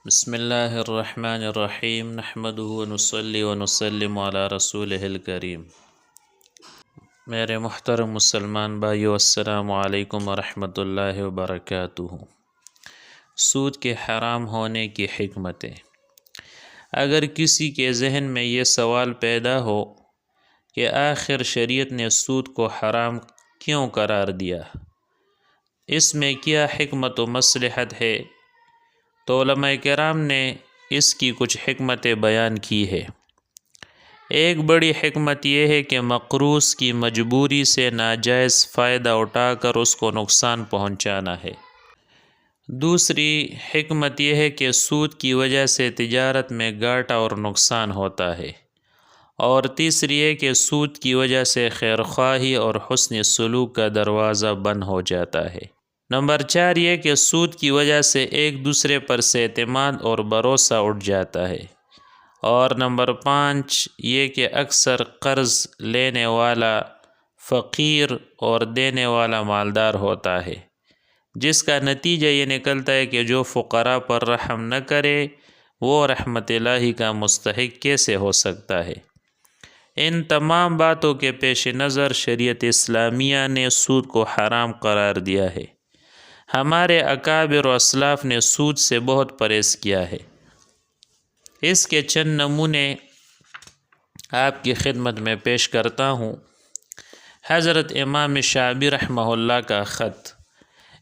بسم اللہ الرحمن الرحیم نحمدہ ونصلی ونسلم علی رسولہ الکریم۔ میرے محترم مسلمان بھائیو، السلام علیکم ورحمۃ اللہ وبرکاتہ۔ سود کے حرام ہونے کی حکمتیں۔ اگر کسی کے ذہن میں یہ سوال پیدا ہو کہ آخر شریعت نے سود کو حرام کیوں قرار دیا، اس میں کیا حکمت و مصلحت ہے، تو علماء کرام نے اس کی کچھ حکمتیں بیان کی ہے۔ ایک بڑی حکمت یہ ہے کہ مقروض کی مجبوری سے ناجائز فائدہ اٹھا کر اس کو نقصان پہنچانا ہے۔ دوسری حکمت یہ ہے کہ سود کی وجہ سے تجارت میں گھاٹا اور نقصان ہوتا ہے۔ اور تیسری یہ کہ سود کی وجہ سے خیرخواہی اور حسن سلوک کا دروازہ بند ہو جاتا ہے۔ نمبر 4 یہ کہ سود کی وجہ سے ایک دوسرے پر سے اعتماد اور بھروسہ اٹھ جاتا ہے۔ اور نمبر 5 یہ کہ اکثر قرض لینے والا فقیر اور دینے والا مالدار ہوتا ہے، جس کا نتیجہ یہ نکلتا ہے کہ جو فقراء پر رحم نہ کرے وہ رحمت الہی کا مستحق کیسے ہو سکتا ہے۔ ان تمام باتوں کے پیش نظر شریعت اسلامیہ نے سود کو حرام قرار دیا ہے۔ ہمارے اکابر و اسلاف نے سود سے بہت پرہیز کیا ہے۔ اس کے چند نمونے آپ کی خدمت میں پیش کرتا ہوں۔ حضرت امام شعبی رحمہ اللہ کا خط۔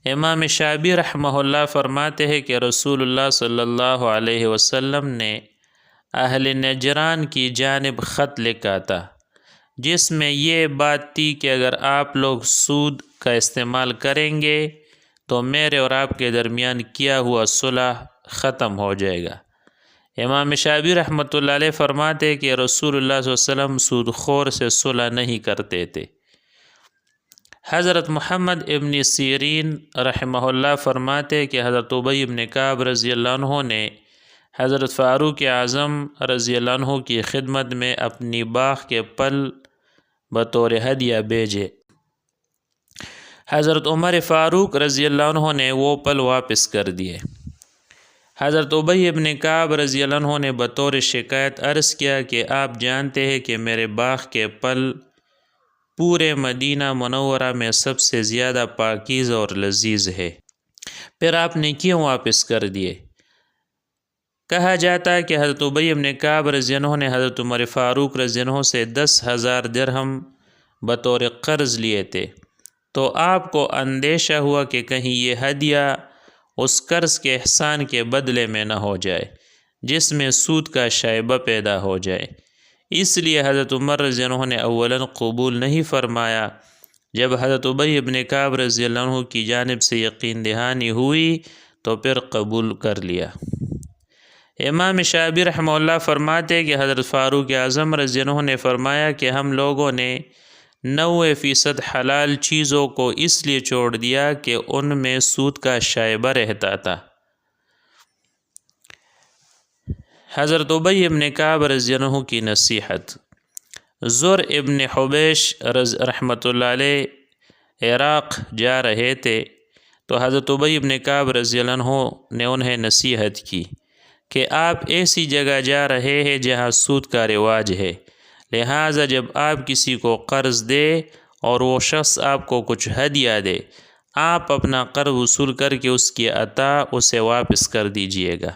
امام شعبی رحمہ اللہ فرماتے ہیں کہ رسول اللہ صلی اللہ علیہ وسلم نے اہل نجران کی جانب خط لکھا تھا، جس میں یہ بات تھی کہ اگر آپ لوگ سود کا استعمال کریں گے تو میرے اور آپ کے درمیان کیا ہوا صلح ختم ہو جائے گا۔ امام شعبی رحمۃ اللہ علیہ فرماتے کہ رسول اللہ صلی اللہ علیہ وسلم سود خور سے صلح نہیں کرتے تھے۔ حضرت محمد ابن سیرین رحمہ اللہ فرماتے کہ حضرت ابی بن کعب رضی اللہ عنہ نے حضرت فاروق اعظم رضی اللہ عنہ کی خدمت میں اپنی باغ کے پھل بطور ہدیہ بھیجے۔ حضرت عمر فاروق رضی اللہ عنہ نے وہ پھل واپس کر دیے۔ حضرت ابی بن کعب رضی اللہ عنہ نے بطور شکایت عرض کیا کہ آپ جانتے ہیں کہ میرے باغ کے پھل پورے مدینہ منورہ میں سب سے زیادہ پاکیزہ اور لذیذ ہے، پھر آپ نے کیوں واپس کر دیے؟ کہا جاتا ہے کہ حضرت ابی بن کعب رضی اللہ عنہ نے حضرت عمر فاروق رضی اللہ عنہ سے 10,000 درہم بطور قرض لیے تھے، تو آپ کو اندیشہ ہوا کہ کہیں یہ ہدیہ اس قرض کے احسان کے بدلے میں نہ ہو جائے، جس میں سود کا شائبہ پیدا ہو جائے۔ اس لیے حضرت عمر رضی اللہ عنہ نے اولاً قبول نہیں فرمایا۔ جب حضرت ابی بن کعب رضی اللہ عنہ کی جانب سے یقین دہانی ہوئی تو پھر قبول کر لیا۔ امام شعبی رحمہ اللہ فرماتے کہ حضرت فاروق اعظم رضی اللہ عنہ نے فرمایا کہ ہم لوگوں نے 90% حلال چیزوں کو اس لیے چھوڑ دیا کہ ان میں سود کا شائبہ رہتا تھا۔ حضرت ابی بن کعب رضی اللہ عنہ کی نصیحت۔ زر ابن حبیش رحمۃ اللہ علیہ عراق جا رہے تھے تو حضرت ابی بن کعب رضی اللہ عنہ نے انہیں نصیحت کی کہ آپ ایسی جگہ جا رہے ہیں جہاں سود کا رواج ہے، لہٰذا جب آپ کسی کو قرض دے اور وہ شخص آپ کو کچھ ہدیہ دے، آپ اپنا قرض وصول کر کے اس کی عطا اسے واپس کر دیجئے گا۔